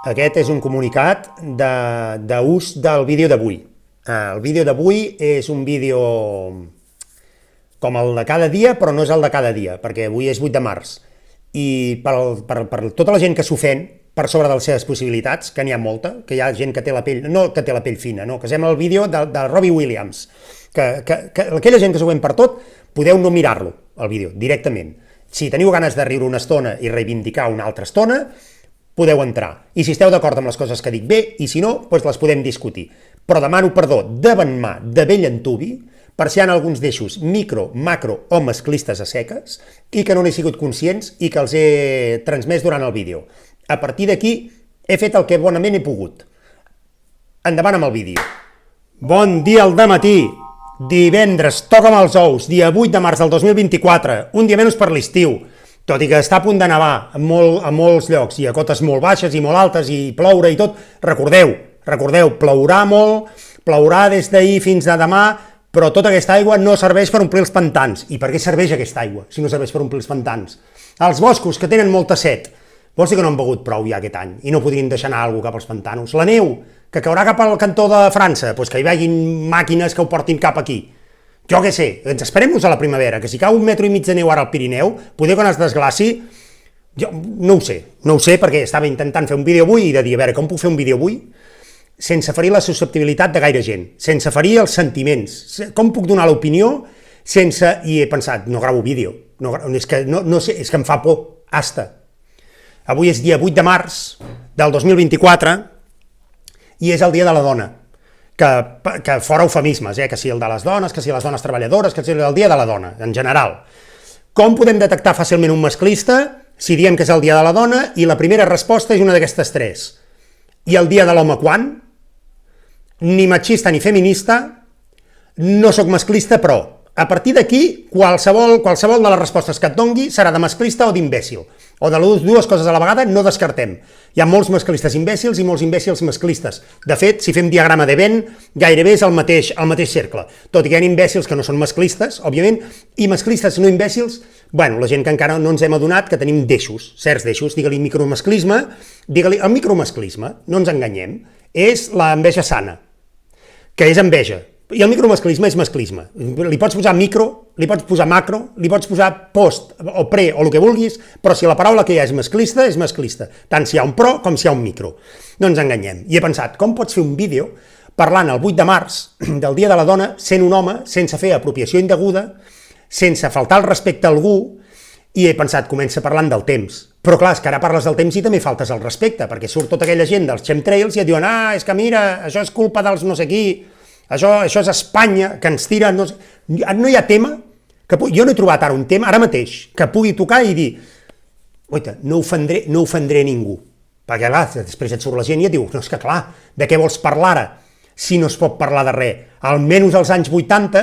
Aquest és un comunicat d'ús del vídeo d'avui. El vídeo d'avui és un vídeo com el de cada dia, però no és el de cada dia, perquè avui és 8 de març. I per tota la gent que s'ofèn per sobre de les seves possibilitats, que n'hi ha molta, que hi ha gent que té la pell, no que té la pell fina, no, que sembla el vídeo de Robbie Williams, que aquella gent que s'ofèn per tot, podeu no mirar-lo, el vídeo, directament. Si teniu ganes de riure una estona i reivindicar una altra estona, podeu entrar. I si esteu d'acord amb les coses que dic bé, i si no, doncs les podem discutir. Però demano perdó de ben mà, de vell antuvi, per si hi ha alguns d'eixos micro, macro o masclistes a seques i que no n'he sigut conscients i que els he transmès durant el vídeo. A partir d'aquí he fet el que bonament he pogut. Endavant amb el vídeo. Bon dia al dematí, divendres, toca'm els ous, dia 8 de març del 2024, un dia menys per l'estiu, tot i que està a punt de nevar a molts llocs, i a cotes molt baixes i molt altes, i ploure i tot. Recordeu, plourà molt, plourà des d'ahir fins a demà, però tota aquesta aigua no serveix per omplir els pantans. I per què serveix aquesta aigua, si no serveix per omplir els pantans? Els boscos, que tenen molta set, vols dir que no han begut prou ja aquest any, i no podrien deixar anar alguna cap als pantanos? La neu, que caurà cap al cantó de França, doncs que hi vagin màquines que ho portin cap aquí. Jo què sé, ens esperem-nos a la primavera, que si cau 1,5 metres de neu ara al Pirineu, poder quan es desglaci, jo no ho sé perquè estava intentant fer un vídeo avui i de dir, a veure, com puc fer un vídeo avui sense ferir la susceptibilitat de gaire gent, sense ferir els sentiments, com puc donar l'opinió sense... I he pensat, no gravo vídeo, és que em fa por, hasta. Avui és dia 8 de març del 2024 i és el dia de la dona. Que fora eufemismes, que si el de les dones, que si les dones treballadores, que si el dia de la dona, en general. Com podem detectar fàcilment un masclista si diem que és el dia de la dona i la primera resposta és una d'aquestes tres? I el dia de l'home quan? Ni machista ni feminista, no sóc masclista, però a partir d'aquí qualsevol de les respostes que et dongui serà de masclista o d'imbècil, o de les dues coses a la vegada, no descartem. Hi ha molts masclistes imbècils i molts imbècils masclistes. De fet, si fem diagrama de Venn, gairebé és el mateix cercle. Tot i que hi ha imbècils que no són masclistes, òbviament, i masclistes no imbècils, bueno, la gent que encara no ens hem adonat que tenim deixos, certs deixos, digue-li micromasclisme, digue-li el micromasclisme, no ens enganyem, és l'enveja sana, que és enveja. I el micromasclisme és masclisme. Li pots posar micro, li pots posar macro, li pots posar post o pre o el que vulguis, però si la paraula que hi ha és masclista, tant si hi ha un pro com si hi ha un micro. No ens enganyem. I he pensat, com pots fer un vídeo parlant el 8 de març del Dia de la Dona sent un home, sense fer apropiació indeguda, sense faltar el respecte a algú, i he pensat, comença parlant del temps. Però clar, és que ara parles del temps i també faltes el respecte, perquè surt tota aquella gent dels chemtrails i et diuen, és que mira, això és culpa dels no sé qui, això és Espanya, que ens tira... No hi ha tema, jo no he trobat ara un tema, ara mateix, que pugui tocar i dir, oita, no ofendré ningú, perquè clar, després et surt la gent i et diu, no, és que clar, de què vols parlar ara, si no es pot parlar de res? Almenys als anys 80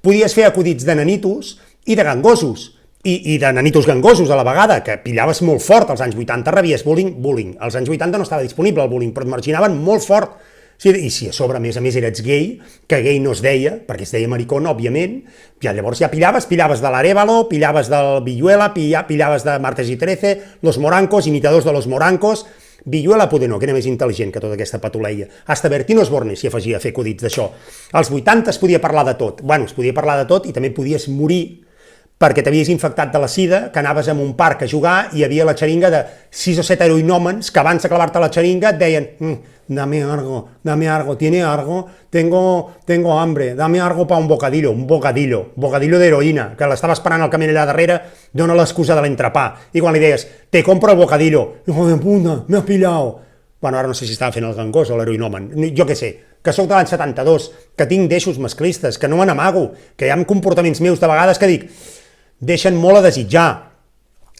podies fer acudits de nanitos i de gangosos, i de nanitos gangosos a la vegada, que pillaves molt fort als anys 80, rebies bullying, als anys 80 no estava disponible el bullying, però et marginaven molt fort. I si a sobre, a més eres gay, que gay no es deia, perquè es deia maricón, òbviament, llavors ja pillaves de l'Arévalo, pillaves del Villuela, pillaves de Martes y Trece, los morancos, imitadors de los morancos. Villuela poder no, que era més intel·ligent que tota aquesta patuleia. Hasta Bertino Osborne s'hi afegia a fer acudits d'això. Als 80 es podia parlar de tot. Bueno, es podia parlar de tot i també podies morir perquè t'havies infectat de la sida, que anaves a un parc a jugar i hi havia la xeringa de 6 o 7 heroinòmens que abans de clavar-te la xeringa et deien dame algo, tiene algo, tengo hambre, dame algo pa un bocadillo d'heroïna, que l'estava esperant el camell allà darrere, dona l'excusa de l'entrepà, i quan li deies, te compro el bocadillo, hijo de puta, me has pillado. Bueno, ara no sé si estava fent el gangós o l'heroinòmen, jo què sé, que soc de l'any 72, que tinc deixos masclistes, que no me n'amago, que hi ha comportaments meus de vegades que dic, deixen molt a desitjar.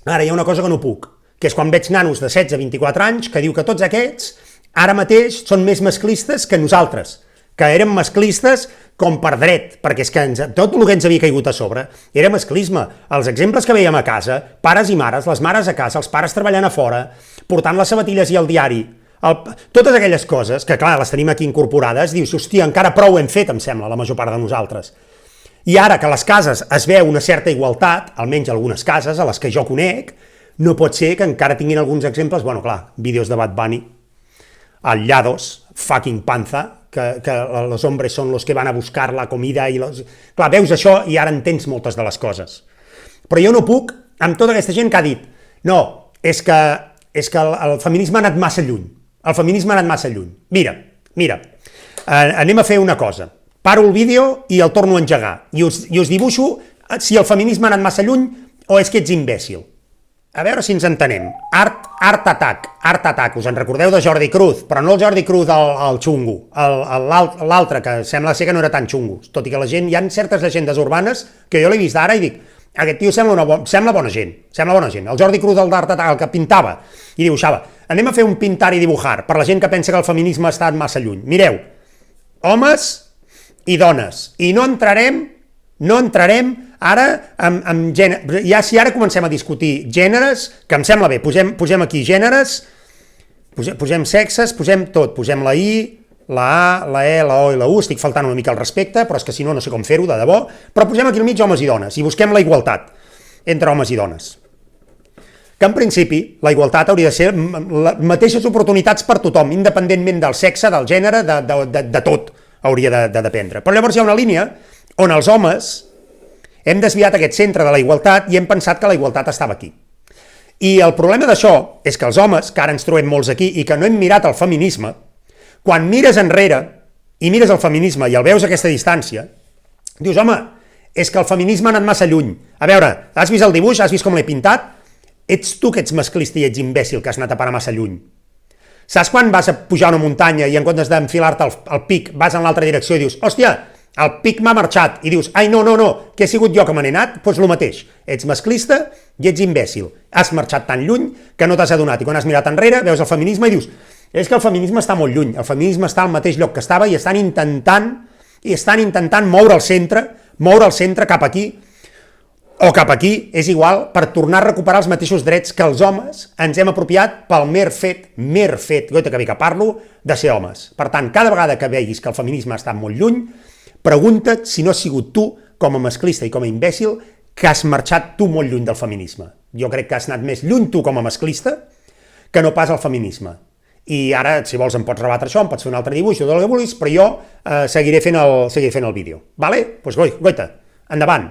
Ara hi ha una cosa que no puc, que és quan veig nanos de 16-24 anys que diu que tots aquests ara mateix són més masclistes que nosaltres, que érem masclistes com per dret, perquè és que tot el que ens havia caigut a sobre era masclisme. Els exemples que veiem a casa, pares i mares, les mares a casa, els pares treballant a fora, portant les sabatilles i el diari, totes aquelles coses, que clar, les tenim aquí incorporades, dius, hòstia, encara prou hem fet, em sembla, la major part de nosaltres. I ara que a les cases es veu una certa igualtat, almenys algunes cases, a les que jo conec, no pot ser que encara tinguin alguns exemples, bueno, clar, vídeos de Bad Bunny, al Llados, fucking panza, que los hombres són los que van a buscar la comida i los... Clar, veus això i ara entens moltes de les coses. Però jo no puc amb tota aquesta gent que ha dit no, és que el feminisme ha anat massa lluny. El feminisme ha anat massa lluny. Mira, anem a fer una cosa. Paro el vídeo i el torno a engegar. I us dibuixo si el feminisme ha anat massa lluny o és que ets imbècil. A veure si ens entenem. Art Attack. Us en recordeu de Jordi Cruz, però no el Jordi Cruz el xungo, l'altre, que sembla ser que no era tan xungo, tot i que hi ha certes llegendes urbanes que jo l'he vist ara i dic, aquest tio sembla bona gent. El Jordi Cruz del d'Art Attack, el que pintava i dibuixava. Anem a fer un pintar i dibujar per la gent que pensa que el feminisme ha estat massa lluny. Mireu, homes i dones, i no entrarem ara amb gènere, ja si ara comencem a discutir gèneres, que em sembla bé, posem aquí gèneres, posem sexes, posem tot, posem la I, la A, la E, la O i la U, estic faltant una mica al respecte, però és que si no sé com fer-ho, de debò, però posem aquí al mig homes i dones, i busquem la igualtat entre homes i dones. Que en principi la igualtat hauria de ser les mateixes oportunitats per tothom, independentment del sexe, del gènere, de tot hauria de dependre. Però llavors hi ha una línia on els homes hem desviat aquest centre de la igualtat i hem pensat que la igualtat estava aquí. I el problema d'això és que els homes, que ara ens trobem molts aquí i que no hem mirat el feminisme, quan mires enrere i mires el feminisme i el veus a aquesta distància, dius, home, és que el feminisme ha anat massa lluny. A veure, has vist el dibuix, has vist com l'he pintat? Ets tu que ets masclista i ets imbècil, que has anat a parar massa lluny. Saps quan vas a pujar una muntanya i en comptes d'enfilar-te al pic vas en l'altra direcció i dius, hòstia, el pic m'ha marxat, i dius, ai, no, que he sigut jo que me n'he anat, doncs el mateix. Ets masclista i ets imbècil. Has marxat tan lluny que no t'has adonat, i quan has mirat enrere veus el feminisme i dius, és que el feminisme està molt lluny, el feminisme està al mateix lloc que estava i estan intentant moure el centre cap aquí, o cap aquí, és igual, per tornar a recuperar els mateixos drets que els homes ens hem apropiat pel mer fet, goita que bé que parlo, de ser homes. Per tant, cada vegada que veguis que el feminisme ha estat molt lluny, pregunta't si no has sigut tu, com a masclista i com a imbècil, que has marxat tu molt lluny del feminisme. Jo crec que has anat més lluny tu com a masclista que no pas al feminisme. I ara, si vols, em pots rebatre això, em pots fer un altre dibuix o tot el que vulguis, però jo seguiré fent el vídeo. Vale? Doncs goita, endavant.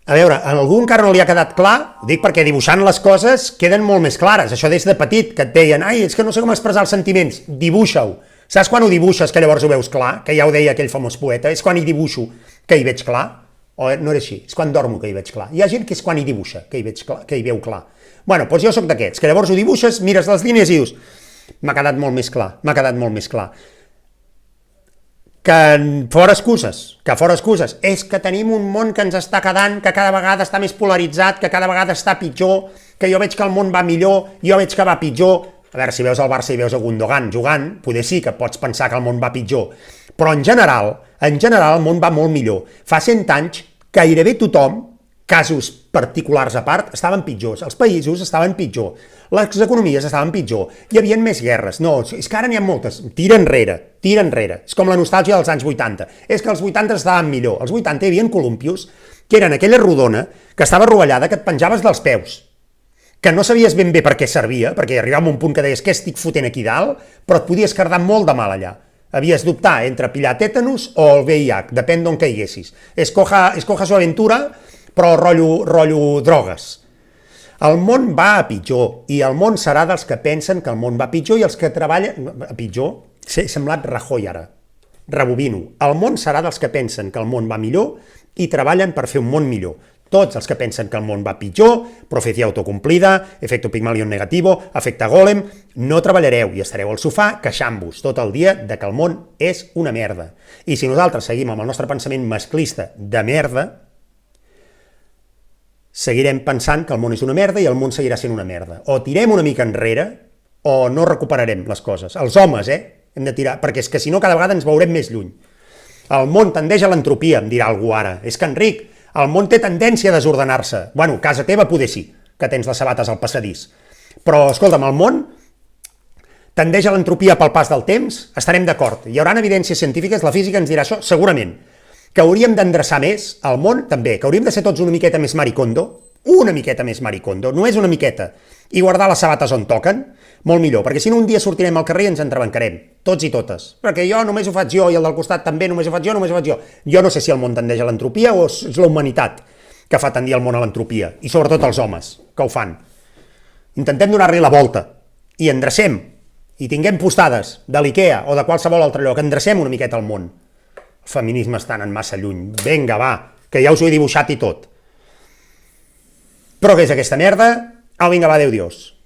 A veure, a algú encara no li ha quedat clar, ho dic perquè dibuixant les coses queden molt més clares. Això des de petit, que et deien, ai, és que no sé com expressar els sentiments, dibuixa-ho. Saps quan ho dibuixes que llavors ho veus clar? Que ja ho deia aquell famós poeta, és quan hi dibuixo que hi veig clar? O no era així, és quan dormo que hi veig clar. Hi ha gent que és quan hi dibuixa que hi veu clar. Bueno, doncs jo sóc d'aquests, que llavors ho dibuixes, mires les línies i dius, m'ha quedat molt més clar. Que fora excuses, és que tenim un món que ens està quedant, que cada vegada està més polaritzat, que cada vegada està pitjor, que jo veig que el món va millor, jo veig que va pitjor. A veure, si veus el Barça i veus a Gundogan jugant, poder sí que pots pensar que el món va pitjor, però en general el món va molt millor. Fa 100 anys, gairebé tothom, casos particulars a part, estaven pitjors, els països estaven pitjor, les economies estaven pitjor, hi havia més guerres, no, és que ara n'hi ha moltes, tira enrere, és com la nostàlgia dels anys 80, és que els 80 estaven millor, als 80 hi havia columpios, que eren aquella rodona que estava rovellada que et penjaves dels peus, que no sabies ben bé per què servia, perquè arribava un punt que deies què estic fotent aquí dalt, però et podies quedar molt de mal allà. Havies d'optar entre pillar tètanus o el VIH, depèn d'on caiguessis. Escoja su aventura, però rotllo drogues. El món va a pitjor, i el món serà dels que pensen que el món va a pitjor i els que treballen... A pitjor? S'ha semblat Rajoy ara. Rebobino. El món serà dels que pensen que el món va millor i treballen per fer un món millor. Tots els que pensen que el món va pitjor, profecia autocomplida, efecto Pygmalion negativo, efecte Golem, no treballareu i estareu al sofà queixant-vos tot el dia de que el món és una merda. I si nosaltres seguim amb el nostre pensament masclista de merda, seguirem pensant que el món és una merda i el món seguirà sent una merda. O tirem una mica enrere o no recuperarem les coses. Els homes, hem de tirar, perquè és que si no cada vegada ens veurem més lluny. El món tendeix a l'entropia, em dirà algú ara. És que, Enric, el món té tendència a desordenar-se. Bueno, casa teva poder sí, que tens les sabates al passadís. Però, escolta'm, el món tendeix a l'entropia pel pas del temps, estarem d'acord. Hi haurà evidències científiques, la física ens dirà això, segurament. Que hauríem d'endreçar més el món, també. Que hauríem de ser tots una miqueta més maricondo, només una miqueta, i guardar les sabates on toquen, Molt millor, perquè si no un dia sortirem al carrer i ens entrebancarem, tots i totes. Perquè jo només ho faig jo i el del costat també només ho faig jo, només ho faig jo. Jo no sé si el món tendeix a l'entropia o és la humanitat que fa tendir el món a l'entropia, i sobretot els homes que ho fan. Intentem donar-li la volta i endrecem, i tinguem postades de l'IKEA o de qualsevol altre lloc, endrecem una miqueta el món. El feminisme està anant massa lluny. Vinga, va, que ja us ho he dibuixat i tot. Però què és aquesta merda? Au, vinga, va, adéu, Dios.